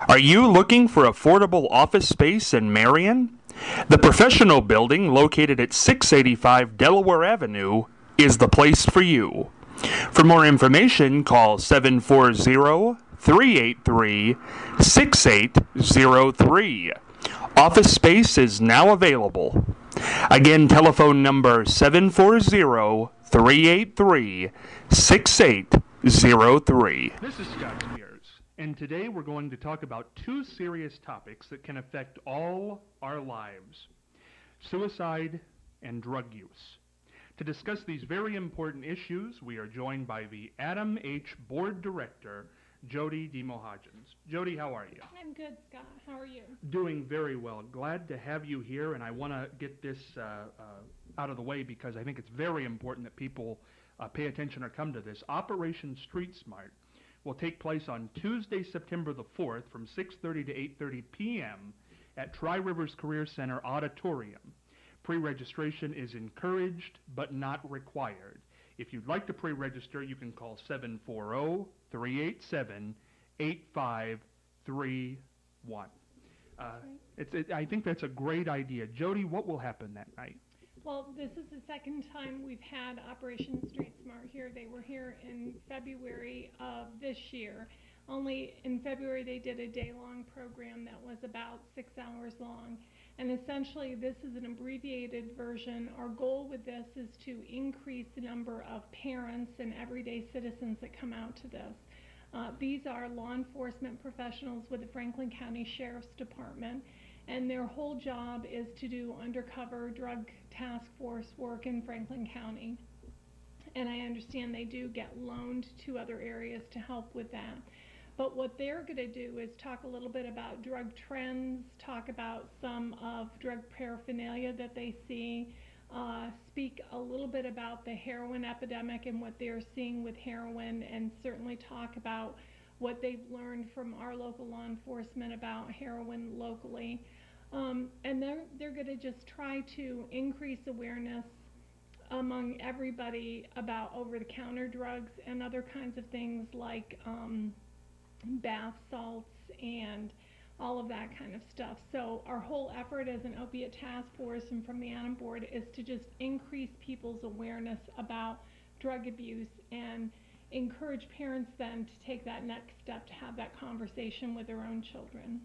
Are you looking for affordable office space in Marion? The professional building located at 685 Delaware Avenue is the place for you. For more information, call 740-383-6803. Office space is now available. Again, telephone number 740-383-6803. This is Scott Spears, and today we're going to talk about two serious topics that can affect all our lives: suicide and drug use. To discuss these very important issues, we are joined by the Adam H. Board Director, Jody Hodgins. Jody, how are you? I'm good, Scott. How are you? Doing very well. Glad to have you here, and I want to get this out of the way because I think it's very important that people pay attention or come to this. Operation Street Smart will take place on Tuesday, September the 4th from 6:30 to 8:30 p.m. at Tri-Rivers Career Center Auditorium. Pre-registration is encouraged but not required. If you'd like to pre-register, you can call 740-387-8531. I think that's a great idea. Jody, what will happen that night? Well, this is the second time we've had Operation Street Smart here. They were here in February of this year. Only in February they did a day-long program that was about 6 hours long. And essentially, this is an abbreviated version. Our goal with this is to increase the number of parents and everyday citizens that come out to this. These are law enforcement professionals with the Franklin County Sheriff's Department, and their whole job is to do undercover drug task force work in Franklin County. And I understand they do get loaned to other areas to help with that. But what they're going to do is talk a little bit about drug trends, talk about some of drug paraphernalia that they see, speak a little bit about the heroin epidemic and what they're seeing with heroin, and certainly talk about what they've learned from our local law enforcement about heroin locally. And they're going to just try to increase awareness among everybody about over-the-counter drugs and other kinds of things like bath salts and all of that kind of stuff. So our whole effort as an opiate task force and from the Adam Board is to just increase people's awareness about drug abuse and encourage parents then to take that next step to have that conversation with their own children.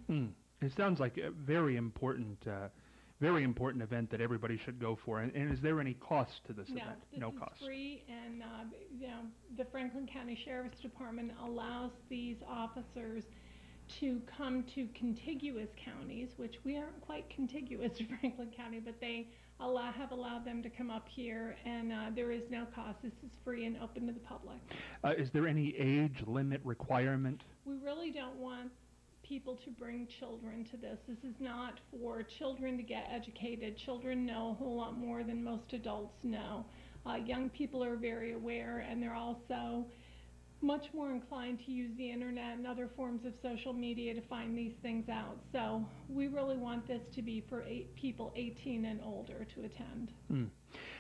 It sounds like a very important event that everybody should go for. And is there any cost to this event? No cost. This is free, and the Franklin County Sheriff's Department allows these officers to come to contiguous counties, which we aren't quite contiguous to Franklin County, but they have allowed them to come up here, and there is no cost. This is free and open to the public. Is there any age limit requirement? We really don't want people to bring children to this. This is not for children to get educated. Children know a whole lot more than most adults know. Young people are very aware, and they're also much more inclined to use the internet and other forms of social media to find these things out. So we really want this to be for people 18 and older to attend.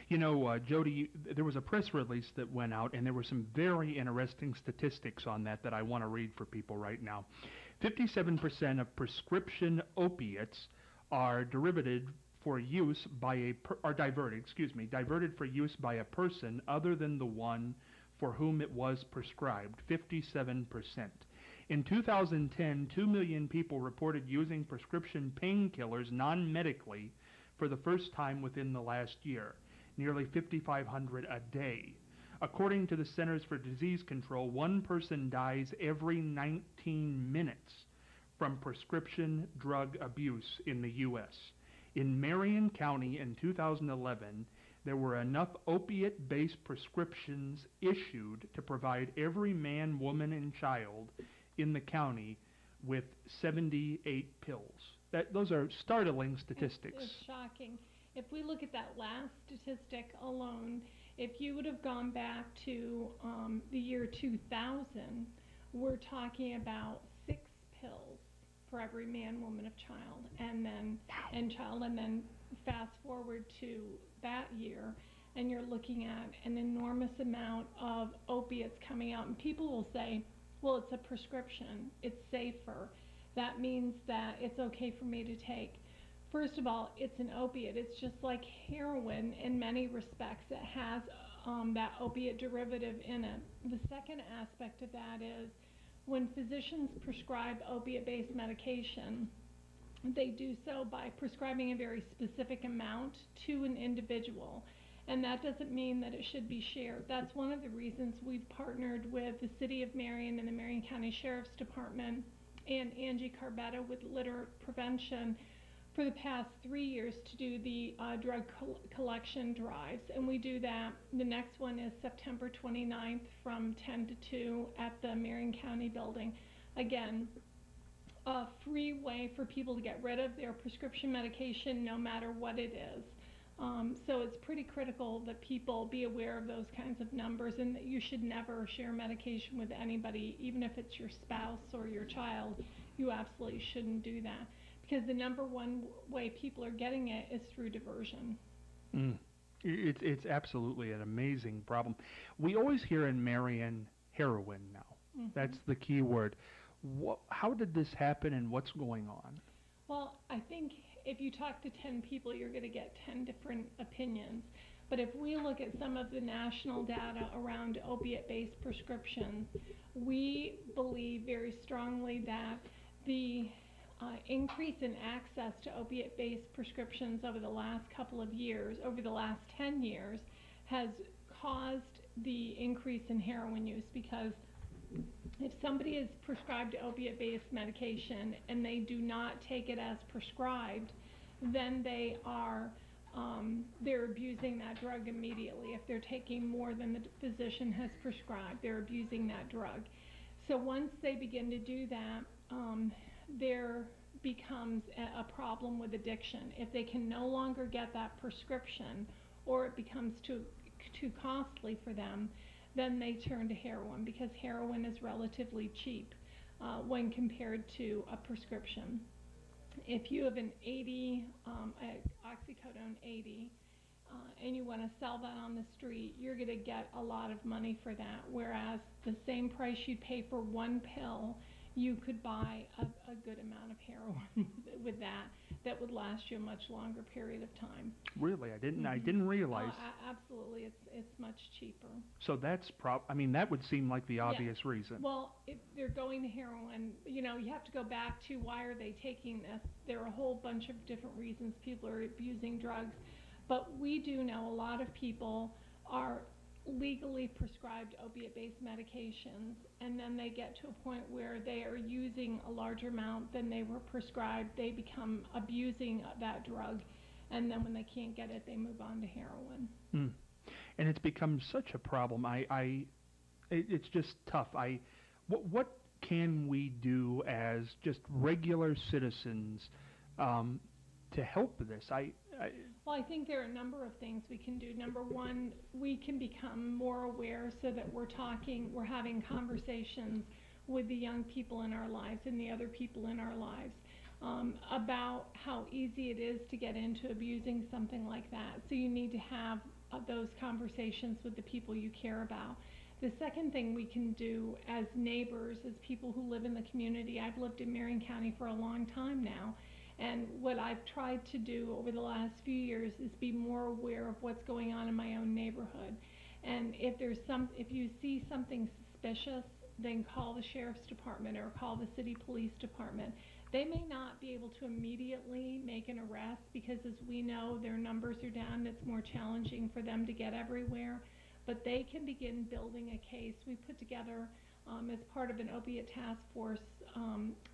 You know, Jody, there was a press release that went out, and there were some very interesting statistics on that I want to read for people right now. 57% of prescription opiates are diverted for use by a person other than the one for whom it was prescribed. 57%. In 2010, 2 million people reported using prescription painkillers non-medically for the first time within the last year, nearly 5,500 a day. According to the Centers for Disease Control, one person dies every 19 minutes from prescription drug abuse in the U.S. In Marion County in 2011, there were enough opiate-based prescriptions issued to provide every man, woman, and child in the county with 78 pills. Those are startling statistics. It's shocking. If we look at that last statistic alone, if you would have gone back to the year 2000, we're talking about 6 pills for every man, woman, of child, and then fast forward to that year, and you're looking at an enormous amount of opiates coming out. And people will say, well, it's a prescription, it's safer. that means that it's okay for me to take. First of all, it's an opiate. It's just like heroin in many respects. It has that opiate derivative in it. The second aspect of that is when physicians prescribe opiate-based medication, they do so by prescribing a very specific amount to an individual. And that doesn't mean that it should be shared. That's one of the reasons we've partnered with the City of Marion and the Marion County Sheriff's Department and Angie Carbetta with litter prevention for the past 3 years to do the drug collection drives. And we do that. The next one is September 29th from 10 to 2 at the Marion County building. Again, a free way for people to get rid of their prescription medication no matter what it is. So it's pretty critical that people be aware of those kinds of numbers, and that you should never share medication with anybody, even if it's your spouse or your child. You absolutely shouldn't do that, because the number one way people are getting it is through diversion. It's absolutely an amazing problem. We always hear in Marion heroin now. That's the key word. How did this happen, and what's going on? Well, I think if you talk to 10 people, you're going to get 10 different opinions. But if we look at some of the national data around opiate-based prescriptions, we believe very strongly that the increase in access to opiate-based prescriptions over the last couple of years, over the last 10 years, has caused the increase in heroin use, because if somebody is prescribed opiate-based medication and they do not take it as prescribed, then they're abusing that drug immediately. If they're taking more than the physician has prescribed, they're abusing that drug. So once they begin to do that, there becomes a problem with addiction. If they can no longer get that prescription, or it becomes too costly for them, then they turn to heroin, because heroin is relatively cheap when compared to a prescription. If you have an 80, oxycodone 80, and you want to sell that on the street, you're going to get a lot of money for that, whereas the same price you'd pay for one pill, you could buy a good amount of heroin with that would last you a much longer period of time. Really? I didn't realize. Absolutely, it's much cheaper. So that's that would seem like the obvious reason. Well, if they're going to heroin, you have to go back to why are they taking this? There are a whole bunch of different reasons people are abusing drugs, but we do know a lot of people are legally prescribed opiate-based medications, and then they get to a point where they are using a larger amount than they were prescribed. They become abusing that drug, and then when they can't get it, they move on to heroin. And it's become such a problem. It's just tough. What can we do as just regular citizens to help with this? Well, I think there are a number of things we can do. Number one, we can become more aware so that we're having conversations with the young people in our lives and the other people in our lives about how easy it is to get into abusing something like that. So you need to have those conversations with the people you care about. The second thing we can do as neighbors, as people who live in the community, I've lived in Marion County for a long time now, and what I've tried to do over the last few years is be more aware of what's going on in my own neighborhood. And if you see something suspicious, then call the Sheriff's Department or call the City Police Department. They may not be able to immediately make an arrest, because as we know, their numbers are down. It's more challenging for them to get everywhere, but they can begin building a case. We put together, as part of an opiate task force,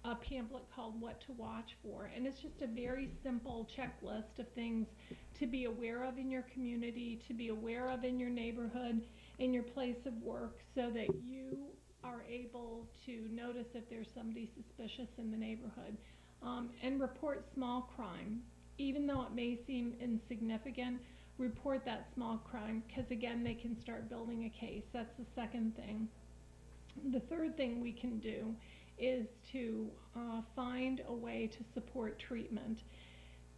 a pamphlet called What to Watch For. And it's just a very simple checklist of things to be aware of in your community, to be aware of in your neighborhood, in your place of work, so that you are able to notice if there's somebody suspicious in the neighborhood. And report small crime. Even though it may seem insignificant, report that small crime, because again, they can start building a case. That's the second thing. The third thing we can do is to find a way to support treatment.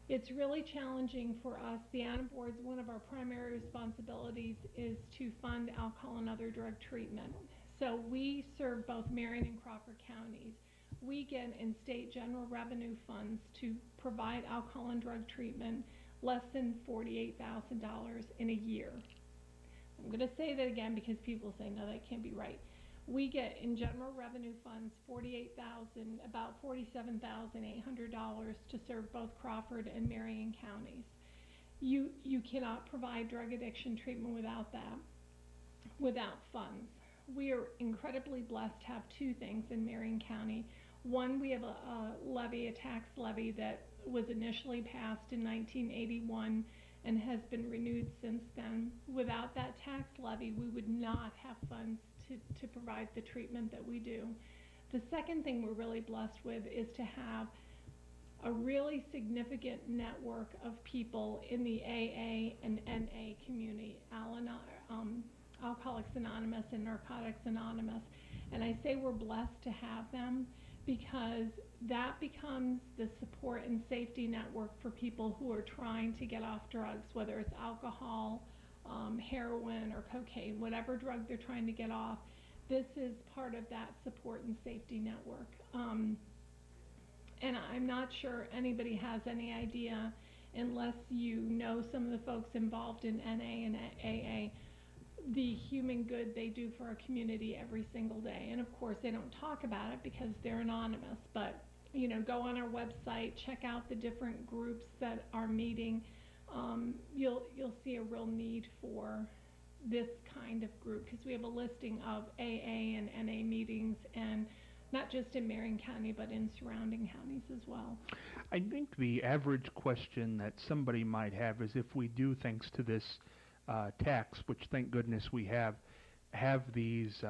It's really challenging for us. The ANA Board's one of our primary responsibilities is to fund alcohol and other drug treatment. So we serve both Marion and Crawford counties. we get in state general revenue funds to provide alcohol and drug treatment less than $48,000 in a year. I'm going to say that again because people say, no, that can't be right. We get in general revenue funds about $47,800 to serve both Crawford and Marion counties. You cannot provide drug addiction treatment without that, without funds. We are incredibly blessed to have two things in Marion County. One, we have a tax levy that was initially passed in 1981 and has been renewed since then. Without that tax levy, we would not have funds to provide the treatment that we do. The second thing we're really blessed with is to have a really significant network of people in the AA and NA community, Alcoholics Anonymous and Narcotics Anonymous. And I say we're blessed to have them because that becomes the support and safety network for people who are trying to get off drugs, whether it's alcohol, heroin, or cocaine, whatever drug they're trying to get off. This is part of that support and safety network. And I'm not sure anybody has any idea, unless you know some of the folks involved in NA and AA, the human good they do for our community every single day. And of course, they don't talk about it because they're anonymous, but go on our website, check out the different groups that are meeting. You'll see a real need for this kind of group because we have a listing of AA and NA meetings, and not just in Marion County, but in surrounding counties as well. I think the average question that somebody might have is, if we do, thanks to this tax, which thank goodness we have these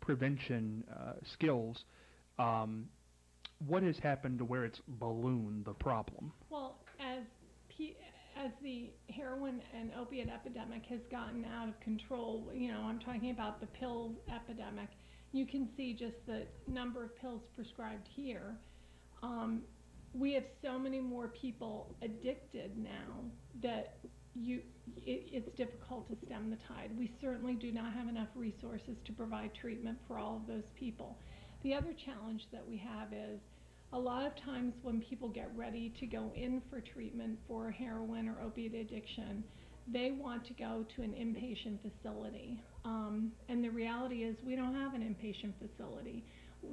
prevention skills, what has happened to where it's ballooned the problem? Well, as the heroin and opiate epidemic has gotten out of control, I'm talking about the pill epidemic, you can see just the number of pills prescribed here. We have so many more people addicted now that it's difficult to stem the tide. We certainly do not have enough resources to provide treatment for all of those people. The other challenge that we have is a lot of times when people get ready to go in for treatment for heroin or opiate addiction, they want to go to an inpatient facility. And the reality is we don't have an inpatient facility,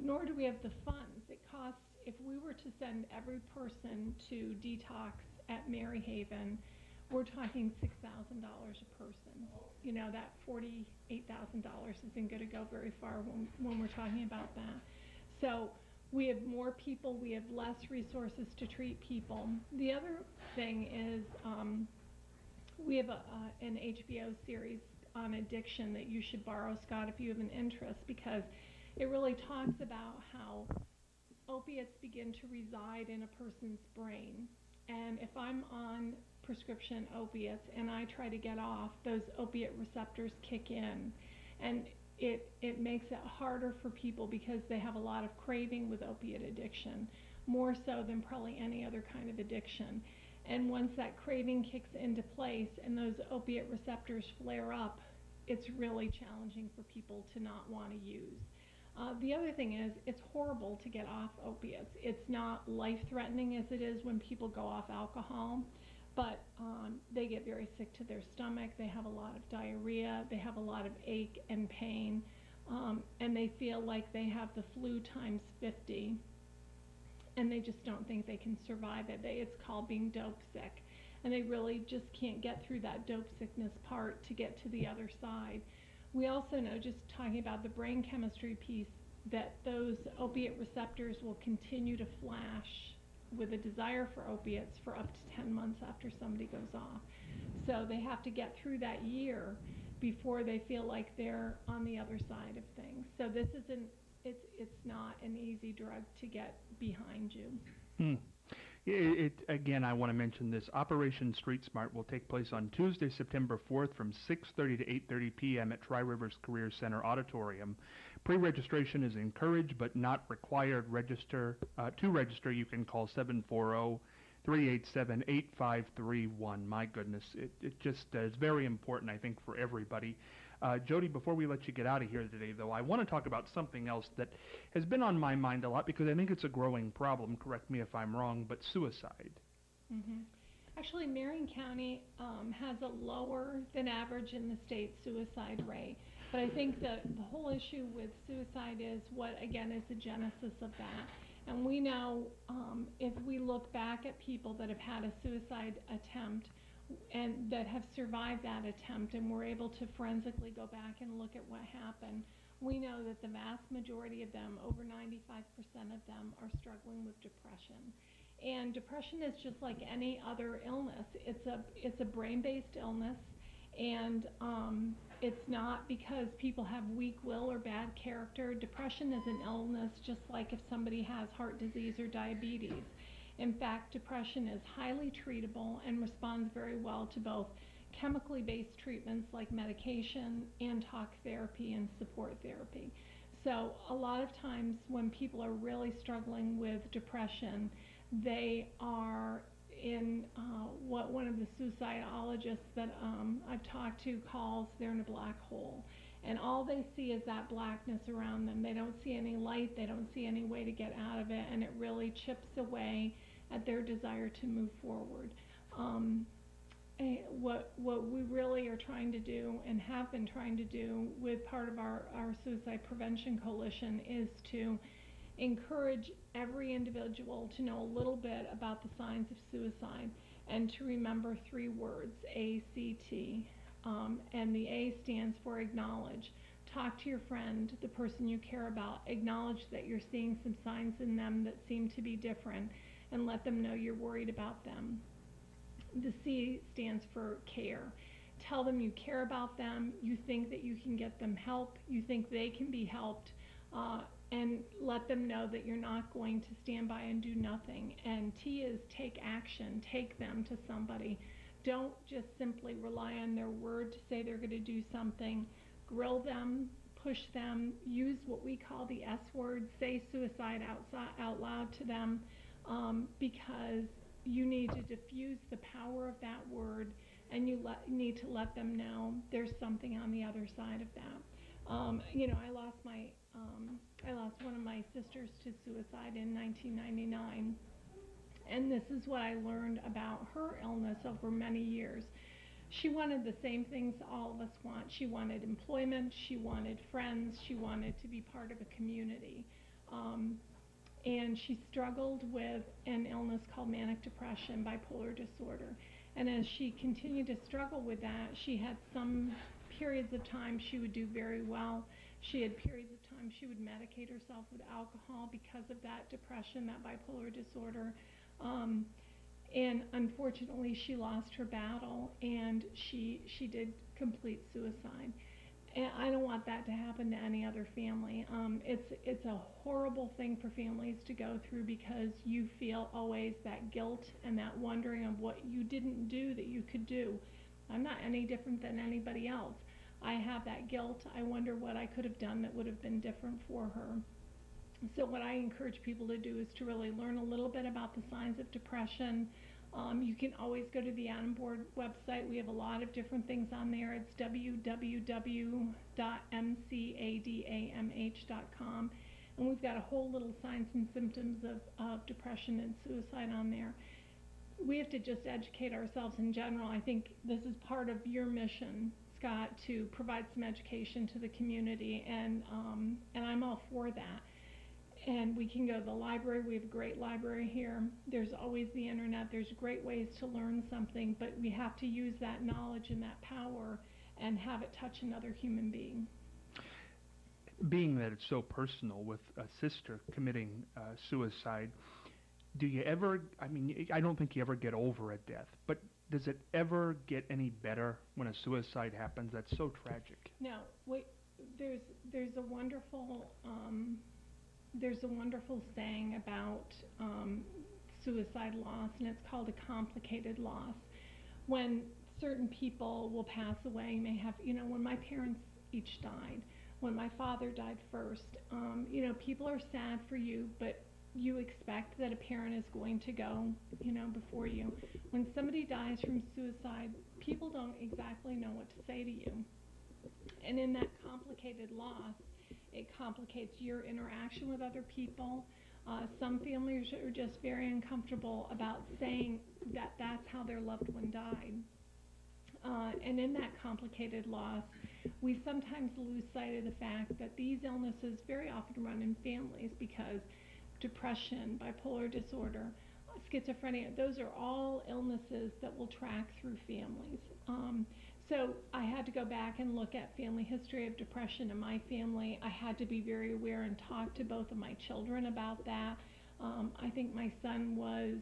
nor do we have the funds. It costs, if we were to send every person to detox at Maryhaven, we're talking $6,000 a person. That $48,000 isn't going to go very far when we're talking about that. So we have more people, we have less resources to treat people. The other thing is we have an HBO series on addiction that you should borrow, Scott, if you have an interest, because it really talks about how opiates begin to reside in a person's brain. And if I'm on prescription opiates and I try to get off, those opiate receptors kick in. And it makes it harder for people because they have a lot of craving with opiate addiction, more so than probably any other kind of addiction. And once that craving kicks into place and those opiate receptors flare up, it's really challenging for people to not want to use. The other thing is, it's horrible to get off opiates. It's not life-threatening as it is when people go off alcohol, but they get very sick to their stomach, they have a lot of diarrhea, they have a lot of ache and pain, and they feel like they have the flu times 50, and they just don't think they can survive it. It's called being dope sick, and they really just can't get through that dope sickness part to get to the other side. We also know, just talking about the brain chemistry piece, that those opiate receptors will continue to flash with a desire for opiates for up to 10 months after somebody goes off. So they have to get through that year before they feel like they're on the other side of things. So this isn't, it's not an easy drug to get behind you. Again, I want to mention this. Operation Street Smart will take place on Tuesday, September 4th from 6:30 to 8:30 p.m. at Tri-Rivers Career Center Auditorium. Pre-registration is encouraged but not required. To register, you can call 740-387-8531. My goodness, it just is very important, I think, for everybody. Jody, before we let you get out of here today, though, I want to talk about something else that has been on my mind a lot because I think it's a growing problem. Correct me if I'm wrong, but suicide. Mm-hmm. Actually, Marion County has a lower than average in the state suicide rate. But I think that the whole issue with suicide is what, again, is the genesis of that. And we know if we look back at people that have had a suicide attempt and that have survived that attempt and we're able to forensically go back and look at what happened, we know that the vast majority of them, over 95% of them, are struggling with depression. And depression is just like any other illness. It's a brain-based illness, and it's not because people have weak will or bad character. Depression is an illness just like if somebody has heart disease or diabetes. In fact, depression is highly treatable and responds very well to both chemically based treatments like medication and talk therapy and support therapy. So a lot of times when people are really struggling with depression, they are in what one of the suicidologists that I've talked to calls they're in a black hole. And all they see is that blackness around them. They don't see any light. They don't see any way to get out of it. And it really chips away at their desire to move forward. What we really are trying to do and have been trying to do with part of our Suicide Prevention Coalition is to encourage every individual to know a little bit about the signs of suicide and to remember 3 words, ACT. And the A stands for acknowledge. Talk to your friend, the person you care about. Acknowledge that you're seeing some signs in them that seem to be different and let them know you're worried about them. The C stands for care. Tell them you care about them, you think that you can get them help, you think they can be helped, and let them know that you're not going to stand by and do nothing. And T is take action, take them to somebody. Don't just simply rely on their word to say they're going to do something. Grill them, push them, use what we call the S word, say suicide out loud to them, because you need to diffuse the power of that word, and you need to let them know there's something on the other side of that. I lost one of my sisters to suicide in 1999, and this is what I learned about her illness over many years. She wanted the same things all of us want. She wanted employment, she wanted friends, she wanted to be part of a community. And she struggled with an illness called manic depression, bipolar disorder. And as she continued to struggle with that, she had some periods of time she would do very well. She had periods of time she would medicate herself with alcohol because of that depression, that bipolar disorder. And unfortunately, she lost her battle, and she did complete suicide. And I don't want that to happen to any other family. It's a horrible thing for families to go through because you feel always that guilt and that wondering of what you didn't do that you could do. I'm not any different than anybody else. I have that guilt. I wonder what I could have done that would have been different for her. So what I encourage people to do is to really learn a little bit about the signs of depression. You can always go to the Adam Board website. We have a lot of different things on there. It's www.mcadamh.com. And we've got a whole little signs and symptoms of depression and suicide on there. We have to just educate ourselves in general. I think this is part of your mission, Scott, to provide some education to the community, and I'm all for that. And we can go to the library. We have a great library here. There's always the internet. There's great ways to learn something, but we have to use that knowledge and that power and have it touch another human being. Being that it's so personal with a sister committing suicide, do you ever, I don't think you ever get over a death, but does it ever get any better when a suicide happens? That's so tragic. No, there's a wonderful saying about suicide loss, and it's called a complicated loss. When certain people will pass away, may have, when my parents each died, when my father died first, people are sad for you, but you expect that a parent is going to go, before you. When somebody dies from suicide, people don't exactly know what to say to you. And in that complicated loss, it complicates your interaction with other people. Some families are just very uncomfortable about saying that that's how their loved one died. And in that complicated loss, we sometimes lose sight of the fact that these illnesses very often run in families, because depression, bipolar disorder, schizophrenia, those are all illnesses that will track through families. So I had to go back and look at family history of depression in my family. I had to be very aware and talk to both of my children about that. I think my son was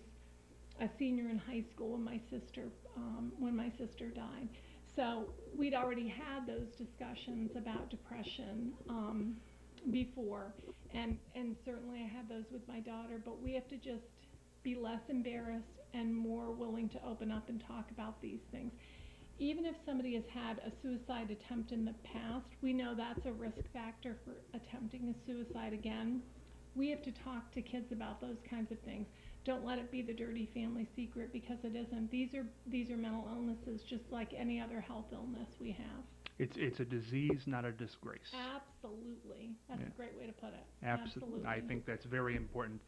a senior in high school when my sister died. So we'd already had those discussions about depression before, and certainly I had those with my daughter, but we have to just be less embarrassed and more willing to open up and talk about these things. Even if somebody has had a suicide attempt in the past, we know that's a risk factor for attempting a suicide again. We have to talk to kids about those kinds of things. Don't let it be the dirty family secret, because it isn't. These are mental illnesses just like any other health illness we have. It's a disease, not a disgrace. Absolutely. That's a great way to put it. Absolutely. I think that's very important.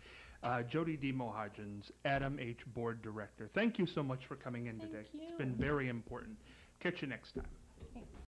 Jody D. Hodgins, Adam H. Board Director. Thank you so much for coming in today. Thank you. It's been very important. Catch you next time.